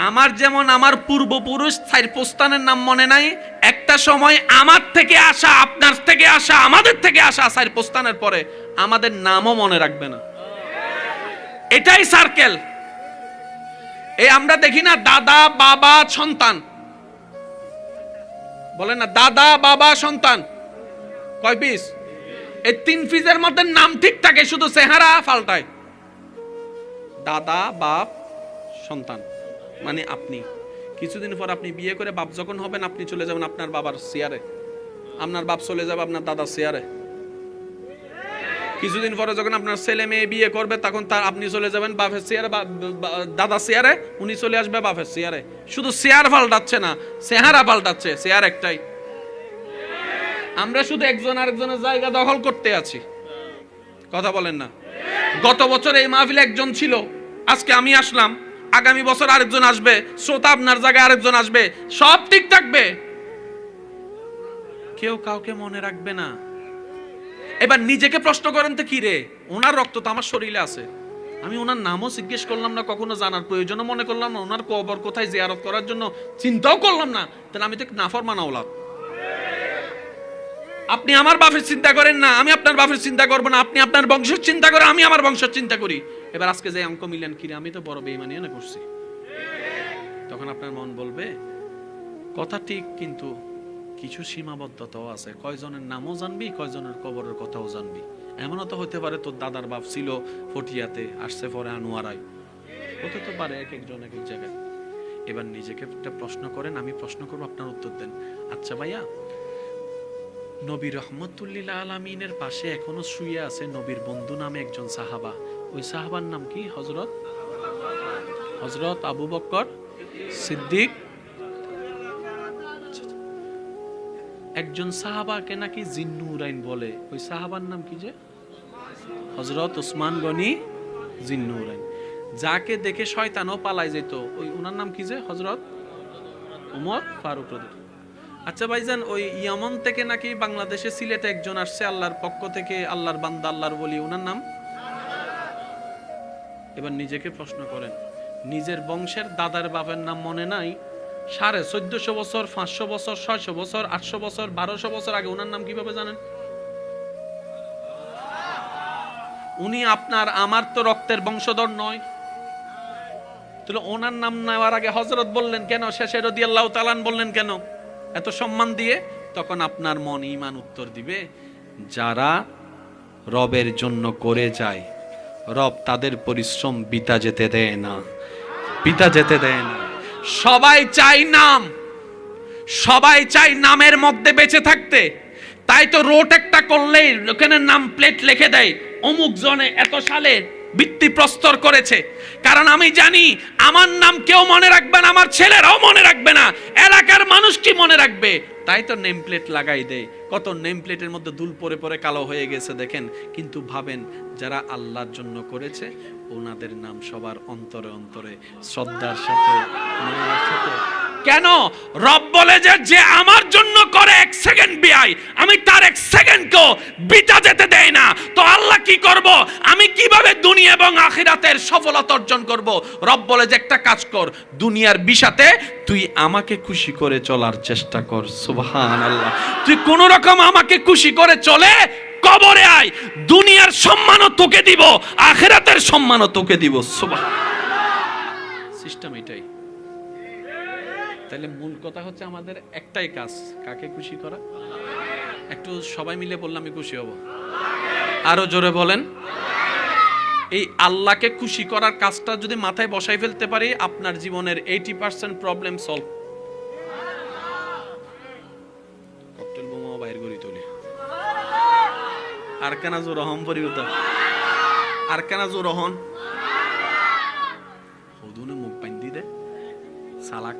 আমার যেমন আমার পূর্বপুরুষ সাইরপোস্তানের নাম মনে নাই, একটা সময় আমার থেকে আসা, আপনার থেকে আসা, আমাদের থেকে আসা সাইরপোস্তানের পরে আমাদের নামও মনে রাখবে না। এটাই সার্কেল। এই আমরা দেখি না দাদা বাবা সন্তান, বলে না দাদা বাবা সন্তান কয় পিস? এই 3 পিসের মধ্যে নাম ঠিক থাকে, শুধু চেহারা পাল্টায়। দাদা বাপ সন্তান মানে আপনি। কিছুদিন পর আপনি বিয়ে করে বাপ যখন হবেন, আপনি চলে যাবেন আপনার বাবার চেয়ারে, আপনার বাপ চলে যাবে আপনার দাদার চেয়ারে। কিছুদিন পরে যখন আপনার ছেলে মেয়ে বিয়ে করবে, তখন তার আপনি চলে যাবেন বাপের চেয়ারে, দাদার চেয়ারে, উনি চলে আসবে বাপের চেয়ারে। শুধু চেয়ার পাল্টাচ্ছে না, চেহারা পাল্টাচ্ছে, চেয়ার একটাই। আমরা শুধু একজন আরেকজনের জায়গা দখল করতে আছি, কথা বলেন না? গত বছর এই মাহফিলে একজন ছিল, আজকে আমি আসলাম, আগামী বছর আরেকজন আসবে, শ্রোতা আপনার জায়গায় আরেকজন আসবে, সব ঠিক থাকবে, কেউ কাউকে মনে রাখবে না। এবার নিজেকে প্রশ্ন করেন তো, কি রে, ওনার রক্ত তো আমার শরীরে আছে, আমি ওনার নামও জিজ্ঞেস করলাম না, কখনো জানার প্রয়োজনও মনে করলাম না, ওনার কবর কোথায় জিয়ারত করার জন্য চিন্তাও করলাম না, তাহলে আমি তো নাফরমান আওলাদ। আপনি আমার বাপের চিন্তা করেন না, আমি আপনার বাপের চিন্তা করবো না, আপনি আপনার বংশের চিন্তা করেন, আমি আমার বংশের চিন্তা করি। এবার আজকে যে অঙ্ক মিলেন, কিরে আমি তো বড় বেঈমানি না করছি, তখন আপনার মন বলবে কথা ঠিক, কিন্তু কিছু সীমাবদ্ধতাও আছে। কয়জনের নামও জানবি, কয়জনের কবরের কথাও জানবি। এমনও তো হতে পারে তোর দাদার বাপ ছিল ফটিয়াতে, আসছে পরে আনোয়ারায়, হতে তো পারে এক একজন এক এক জায়গায়। এবার নিজেকে একটা প্রশ্ন করেন, আমি প্রশ্ন করবো, আপনার উত্তর দেন। আচ্ছা ভাইয়া, নবী রহমতুল্লিল আলামিনের পাশে এখনো শুয়ে আছে নবীর বন্ধু নামে একজন সাহাবা, ওই সাহাবার নাম কি? হযরত আবু বকর সিদ্দিক। একজন সাহাবাকে নাকি জিন্নুরাইন বলে, ওই সাহাবার নাম কি? যে হযরত উসমান গনি জিন্নুরাইন। যাকে দেখে শয়তানও পালায় যেত, ওই ওনার নাম কি? যে হযরত উমর ফারুক। আচ্ছা ভাইজান, ওই ইয়ামন থেকে নাকি বাংলাদেশে সিলেটে একজন আসছে আল্লাহর পক্ষ থেকে, আল্লাহর বান্দা, আল্লাহর ওলি, ওনার নাম? এবার নিজেকে প্রশ্ন করেন, নিজের বংশের দাদার বাপের নাম মনে নাই? 1450 বছর, 500 বছর, 600 বছর, 800 বছর, 1200 বছর আগে ওনার নাম কিভাবে জানেন? উনি আপনার আমার তো রক্তের বংশধর নয়, তাহলে ওনার নাম নেওয়ার আগে হযরত বললেন কেন, শেষে রাদিয়াল্লাহু তাআলা বললেন কেন এত সম্মান দিয়ে? তখন আপনার মন ঈমান উত্তর দিবে, যারা রবের জন্য করে যায়, রব তাদের পরিশ্রম বিতা যেতে দেয় না, বিতা যেতে দেয় না। সবাই চায় নাম, সবাই চায় নামের মধ্যে বেঁচে থাকতে, তাই তো রোড একটা করলেই ওখানে নাম প্লেট লিখে দেয়, অমুক জনে এত সালে ভিত্তি প্রস্তর করেছে। কারণ আমি জানি আমার নাম কেউ মনে রাখবে না, আমার ছেলেরাও মনে রাখবে না, এলাকার মানুষ কি মনে রাখবে, তাই তো নেম প্লেট লাগাই দেয়। কত নেম প্লেটের মধ্যে দুল পরে পরে কালো হয়ে গেছে দেখেন। কিন্তু ভাবেন, যারা আল্লাহর জন্য করেছে ওনাদের নাম সবার অন্তরে অন্তরে শ্রদ্ধার সাথে, মায়ের সাথে কেন? রব বলে যে যে আমার জন্য করে 1 সেকেন্ড ব্যয়, আমি তার 1 সেকেন্ডকেও বিটা যেতে দেয় না। তো আল্লাহ কি করব? আমি কিভাবে দুনিয়া এবং আখিরাতের সফলতা অর্জন করব? রব বলে যে একটা কাজ কর, দুনিয়ার বিষাতে তুই আমাকে খুশি করে চলার চেষ্টা কর। সুবহানাল্লাহ। তুই কোন রকম আমাকে খুশি করে চলে কবরে আয়, দুনিয়ার সম্মানও তোকে দিব, আখিরাতের সম্মানও তোকে দিব। সুবহানাল্লাহ। সিস্টেম এটাই। তাহলে মূল কথা হচ্ছে আমাদের একটাই কাজ, কাকে খুশি করা। একটু সবাই মিলে বললাম আমি খুশি হব, আরো জোরে বলেন। এই আল্লাহকে খুশি করার কাজটা যদি মাথায় বসাই ফেলতে পারি, আপনার জীবনের 80% প্রবলেম সলভ। ককটেল বোমা বাইর করি তুলি আর কেন জোর হম পরিবর্ত আর কেন জোর হন হদুনে মুখ বান্ধি দে সালাক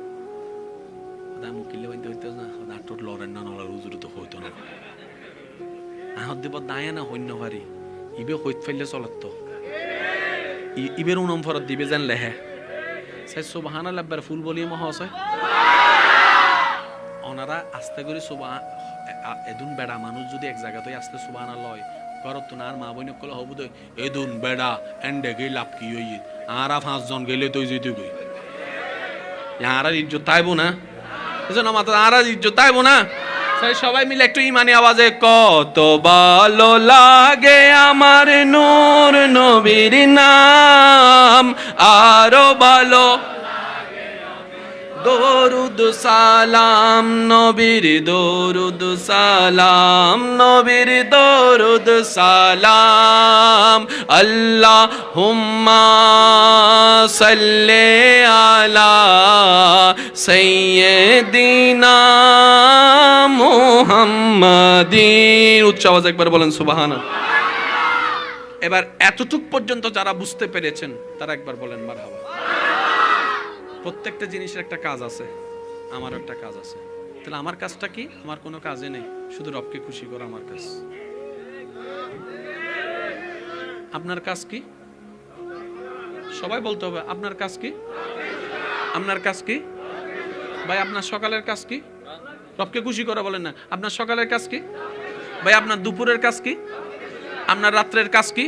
দা মুকিলে বান্ধি হইতে না নাটক লরেন না নলার উজুর তো হইতো না আহত দেব দায় না হইন্য পারি ইবে হইত ফেললে চলত ইবের উনম ফরত দিবে জান লেহে সাই সুবহানাল্লাহ বার ফুল বলিয়ে মহস হয় ওনারা আস্তে করে সুবহান এদুন বেড়া মানুষ যদি এক জায়গাতেই আসতে সুবহানাল্লাহ হয় করত না আর মা বইনে কল হবু দই এদুন বেড়া এন্ডে গই লাভ কি হই আরা 5 জন গেলে তুই যেতে কই ইয়ারা ইজ্জত তাইবো না এজন্য মাত্র আরা ইজ্জত তাইবো না তাই সবাই মিলে একটু ইমানি আওয়াজে কত ভালো লাগে আমার নূর নবীর নাম আরো ভালো দরুদ সালাম নবীর দরুদ সালাম নবীর দরুদ সালাম আল্লাহুম্মা সাল্লি আলা সাইয়্যিদিনা মুহাম্মাদিন। উচ্চ আওয়াজে একবার বলেন সুবহানাল্লাহ। এবার এতটুক পর্যন্ত যারা বুঝতে পেরেছেন তারা একবার বলেন মারহাবা। প্রত্যেকটা জিনিসের একটা কাজ আছে, আমারও একটা কাজ আছে। তাহলে আমার কাজটা কি? আমার কোনো কাজে নেই, শুধু রবকে খুশি করা আমার কাজ। আপনার কাজ কি? সবাই বলতে হবে আপনার কাজ কি? আপনার কাজ কি? ভাই আপনার সকালের কাজ কি? রবকে খুশি করা বলেন না। আপনার সকালের কাজ কি? ভাই আপনার দুপুরের কাজ কি? আপনার রাত্রের কাজ কি?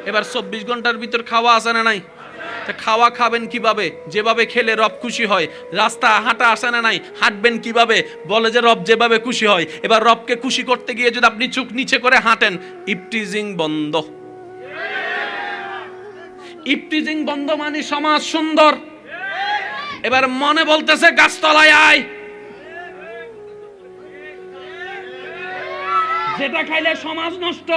এবার 24 ঘন্টার ভিতর খাওয়া আছে না নাই? খাওয়া খাবেন কিভাবে? যেভাবে খেলে রব খুশি হয়। রাস্তা হাঁটা আসে না নাই? হাঁটবেন কিভাবে? বলে যে রব যেভাবে খুশি হয়। এবার রবকে খুশি করতে গিয়ে যদি আপনি চোখ নিচে করে হাঁটেন, ইফটিজিং বন্ধ। ইফটিজিং বন্ধ মানে সমাজ সুন্দর। এবার মনে বলতেছে গাছতলায় আয়, যেটা খাইলে সমাজ নষ্ট।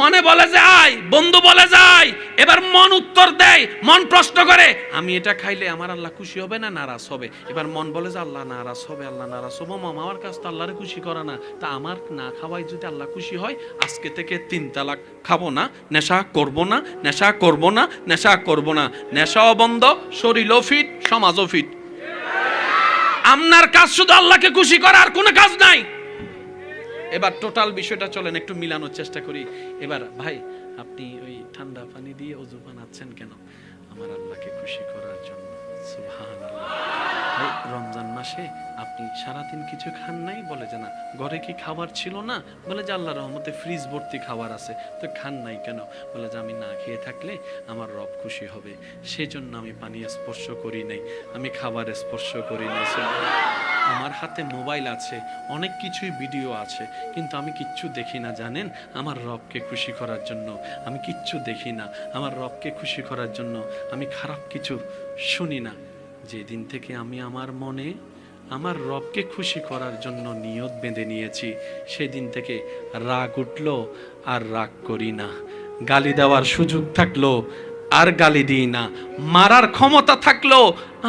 মনে বলে যে আয়, বন্ধু বলে যায়। এবার মন উত্তর দেয়, মন প্রশ্ন করে আমি এটা খাইলে আমার আল্লাহ খুশি হবে না নারাজ হবে? এবার মন বলে যে আল্লাহ নারাজ হবে, আল্লাহ নারাজ হবে। মামা আমার কাছে তো আল্লাহরে খুশি করা না, তা আমার না খাওয়াই যদি আল্লাহ খুশি হয়, আজকে থেকে 3 তালাক খাবো না, নেশা করব না, নেশা করব না, নেশা করব না। নেশাও বন্ধ, শরীরও ফিট, সমাজও ফিট। আপনার কাজ শুধু আল্লাহকে খুশি করা, আর কোনো কাজ নাই। এবার টোটাল বিষয়টা চলেন একটু মিলানোর চেষ্টা করি। এবার ভাই আপনি ওই ঠান্ডা পানি দিয়ে ওযু বানাচ্ছেন কেন? আমার আল্লাহকে খুশি করার জন্য। সুবহানাল্লাহ। ভাই রমজান মাসে আপনি সারাদিন কিছু খান নাই? বলে যে না। ঘরে কি খাবার ছিল না? বলে যে আল্লাহর রহমতে ফ্রিজ ভর্তি খাবার আছে, তো খান নাই কেন? বলে যে আমি না খেয়ে থাকলে আমার রব খুশি হবে, সেজন্য আমি পানি স্পর্শ করি নাই, আমি খাবার স্পর্শ করি নাই। আমার হাতে মোবাইল আছে, অনেক কিছুই ভিডিও আছে, কিন্তু আমি কিচ্ছু দেখি না জানেন? আমার রবকে খুশি করার জন্য আমি কিচ্ছু দেখি না। আমার রবকে খুশি করার জন্য আমি খারাপ কিছু শুনি না। যেদিন থেকে আমি আমার মনে আমার রবকে খুশি করার জন্য নিয়ত বেঁধে নিয়েছি, সেদিন থেকে রাগ উঠলো আর রাগ করি না। গালি দেওয়ার সুযোগ থাকলো আর গালি দিই না। মারার ক্ষমতা থাকলো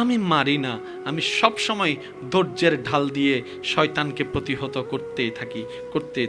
আমি মারি না। আমি সব সময় ধৈর্যের ঢাল দিয়ে শয়তানকে প্রতিহত করতেই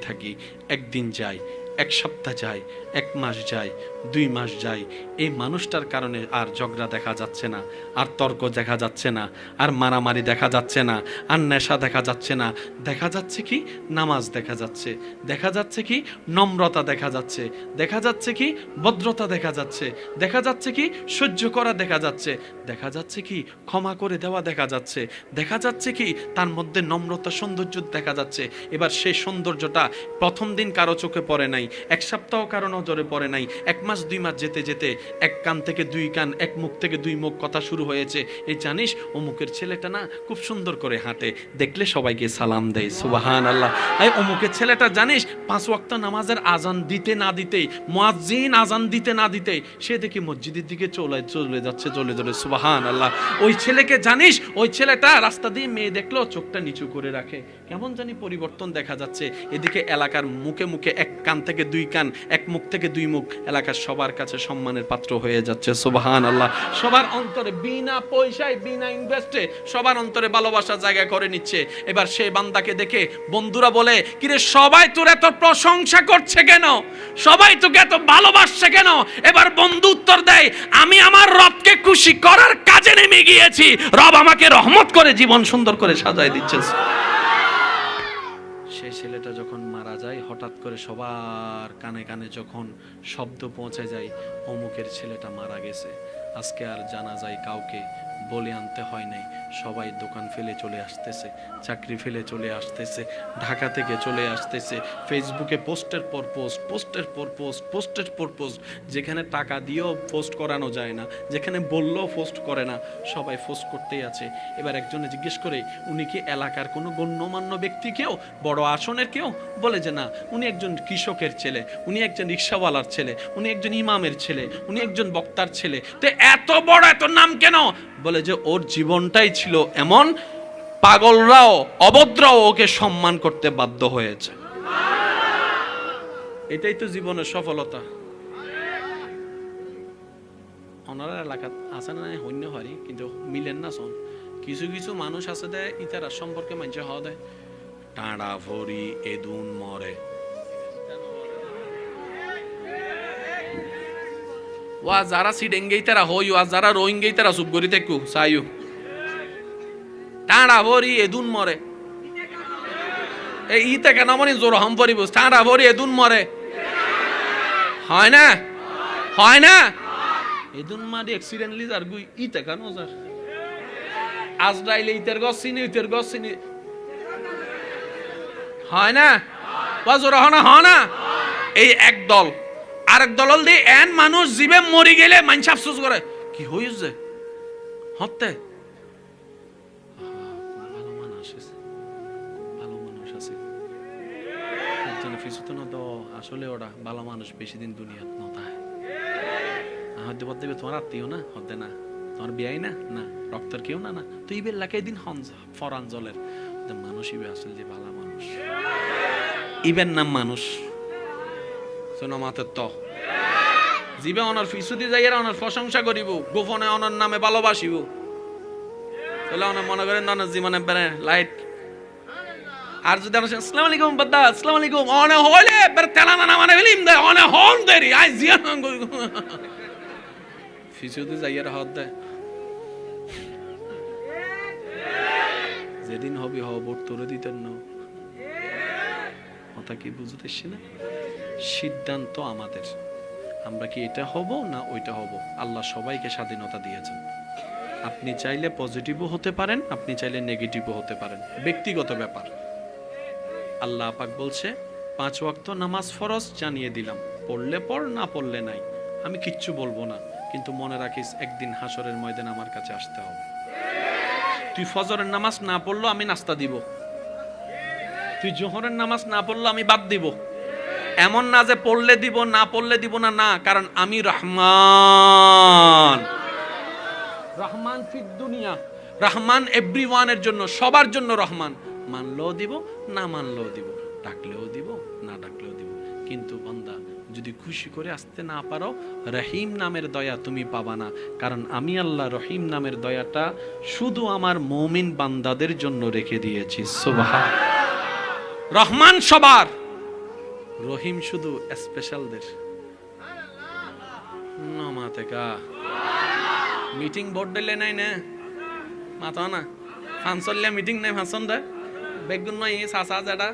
থাকি। একদিন যায়, 1 সপ্তাহ যায়, 1 মাস যায়, 2 মাস যায়, এই মানুষটার কারণে আর ঝগড়া দেখা যাচ্ছে না, আর তর্ক দেখা যাচ্ছে না, আর মারামারি দেখা যাচ্ছে না, আর নেশা দেখা যাচ্ছে না। দেখা যাচ্ছে কি নামাজ দেখা যাচ্ছে, দেখা যাচ্ছে কি নম্রতা দেখা যাচ্ছে, দেখা যাচ্ছে কি ভদ্রতা দেখা যাচ্ছে, দেখা যাচ্ছে কি সহ্য করা দেখা যাচ্ছে, দেখা যাচ্ছে কি ক্ষমা করে দেওয়া দেখা যাচ্ছে, দেখা যাচ্ছে কি তার মধ্যে নম্রতা সৌন্দর্য দেখা যাচ্ছে। এবার সেই সৌন্দর্যটা প্রথম দিন কারো চোখে পড়ে নাই, 1 সপ্তাহ কারো নজরে পড়ে নাই, 1 মাস 2 মাস যেতে যেতে 1 কান থেকে 2 কান, 1 মুখ থেকে 2 মুখ কথা শুরু হয়েছে। এই জানিস অমুকের ছেলেটা না খুব সুন্দর করে হাঁটে, দেখলে সবাইকে সালাম দেয়, সুবহানাল্লাহ। এই অমুকের ছেলেটা জানিস 5 ওয়াক্ত নামাজের আজান দিতে না দিতেই, মুয়াজ্জিন আজান দিতে না দিতেই সে দেখি মসজিদের দিকে চলে যাচ্ছে, চলে সুবহানাল্লাহ। ওই ছেলেকে জানিস, ওই ছেলেটা রাস্তা দিয়ে মেয়ে দেখলো চোখটা নিচু করে রাখে, কেমন জানি পরিবর্তন দেখা যাচ্ছে। এদিকে এলাকার মুখে মুখে 1 কান থেকে 2 কান, 1 মুখ থেকে 2 মুখ, এলাকার সবার কাছে সম্মানের পাত্র হয়ে যাচ্ছে, সুবহানাল্লাহ। সবার অন্তরে বিনা পয়সায়, বিনা ইনভেস্টে সবার অন্তরে ভালোবাসা জায়গা করে নিচ্ছে। এবার সেই বান্দাকে দেখে বন্ধুরা বলে, কিরে সবাই তোর এত প্রশংসা করছে কেন, সবাই তোকে এত ভালোবাসছে কেন? এবার বন্ধু উত্তর দেয়, আমি আমার রবকে খুশি করার কাজে নেমে গিয়েছি, রব আমাকে রহমত করে জীবন সুন্দর করে সাজায় দিচ্ছে। সেই ছেলেটা যখন মারা যায়, হঠাৎ করে সবার কানে কানে যখন শব্দ পৌঁছে যায় অমুকের ছেলেটা মারা গেছে, আজকে আর জানা যায় কাউকে বলে আনতে হয় নাই, সবাই দোকান ফেলে চলে আসতেছে, চাকরি ফেলে চলে আসতেছে, ঢাকা থেকে চলে আসতেছে, ফেসবুকে পোস্টের পর পোস্ট, পোস্টের পর পোস্ট, পোস্টের পর পোস্ট, যেখানে টাকা দিয়েও পোস্ট করানো যায় না, যেখানে বললেও পোস্ট করে না, সবাই পোস্ট করতেই আছে। এবার একজনে জিজ্ঞেস করে, উনি কি এলাকার কোনো গণ্যমান্য ব্যক্তি কেউ, বড় আসনের কেউ? বলে যে না, উনি একজন কৃষকের ছেলে, উনি একজন রিক্সাওয়ালার ছেলে, উনি একজন ইমামের ছেলে, উনি একজন বক্তার ছেলে। তো এত বড় এত নাম কেন? বলে যে ওর জীবনটাই ছিল এমন, পাগলরাও অভদ্রও ওকে সম্মান করতে বাধ্য হয়েছে। এটাই তো জীবনের সফলতা। ওনারা এলাকা আছে না হইন্য হারি, কিন্তু মিলেন না শোন। কিছু কিছু মানুষ আছে দেয় ইতারা সম্পর্কে মানছে হওয়া দেয়, টাঁড়া ভরি এদুন মরে, ওয়া যারা সিডেঙ্গেই তারা হই, ওয়া যারা রোহিঙ্গেই তারা চুপ করি দেখু সাইউ, টাঁড়া ভরি এদুন মরে। এই ইতে কেন মনে জোর হাম পরিব, টাঁড়া ভরি এদুন মরে, হয় না? হয় না? এদুন মারি অ্যাক্সিডেন্টলি যার গুই ইতে কেন যার আজরাইলে ইতের গছ চিনি, ইতের গছ চিনি, হয় না? ওয়া জোর হয় না, হয় না? এই এক দল, আরেক দল দিয়ে এন মানুষ জীবে মরি গেলে মানুষ আফসোস করে, কি হয়েছে হতে ভালো মানুষ আছে, ভালো মানুষ আছে একজনে ফিসুতো না তো, আসলে ওরা ভালো মানুষ বেশি দিন দুনিয়াত নতায়। হতে বলতে তোমার আত্মীয় না, হতে না তোমার বিয়াই না, না রক্তের কেউ না, না তুই বের লাগাই দিন ফরাঞ্জলের মানুষ ইবে আসলে যে ভালো মানুষ, ইবেন নাম মানুষ শোনো মাতের তো জীবে অনার ফিসুতি যাই অনার প্রশংসা করিব, গোপনে অনার নামে ভালোবাসিব, তাহলে অনেক মনে করেন অনার জীবনে বেড়ে লাইট। আর যদি আমরা আসসালামু আলাইকুম বাদা, আসসালামু আলাইকুম অনে হইলে বের তেলানা না মানে ফিল্ম দেয়, অনে হন দেরি আই জিয়া ফিসুতি যাই আর হদ দেয়, যেদিন হবি হব তোরে দিতেন না, কথা কি বুঝতেছি না? সিদ্ধান্ত আমাদের, আমরা কি এটা হব না ওইটা হব। আল্লাহ সবাইকে স্বাধীনতা দিয়েছেন, আপনি চাইলে পজিটিভও হতে পারেন, আপনি চাইলে নেগেটিভও হতে পারেন, ব্যক্তিগত ব্যাপার। আল্লাহ পাক বলছে 5 ওয়াক্ত নামাজ ফরজ জানিয়ে দিলাম, পড়লে পড়, না পড়লে নাই, আমি কিচ্ছু বলবো না, কিন্তু মনে রাখিস একদিন হাসরের ময়দানে আমার কাছে আসতে হবে। তুই ফজরের নামাজ না পড়লো আমি নাস্তা দিব, তুই জোহরের নামাজ না পড়লো আমি বাদ দিব, এমন না যে পড়লে দিব না পড়লে দিব না, না, কারণ আমি রহমান, রহমান ফিদ দুনিয়া, রহমান এভরিওয়ানের জন্য, সবার জন্য রহমান, মানলেও দিব না মানলেও দিব, ডাকলেও দিব না ডাকলেও দিব। কিন্তু বান্দা যদি খুশি করে আসতে না পারো, রহিম নামের দয়া তুমি পাবা না, কারণ আমি আল্লাহ রহিম নামের দয়াটা শুধু আমার মুমিন বান্দাদের জন্য রেখে দিয়েছি। সুবহান। রহমান সবার, রহিম শুধু স্পেশালদের। নমাতেকা মিটিং বোর্ড দিলে নাই না মাথা না ফাংশনলে মিটিং নাই ফাংশন দে বেগুন নয় সাসা যেটা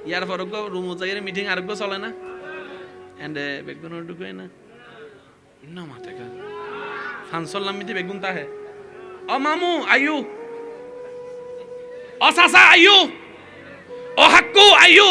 ইয়ার ফরক রুম যাইয়ের মিটিং আরোগ্য চলে না এন্ড বেগুন ঢুকে না নমাতেকা ফাংশন লামিতে বেগুন তাহে ও মামু আয়ু ও সাসা আয়ু ও হাক্কু আয়ু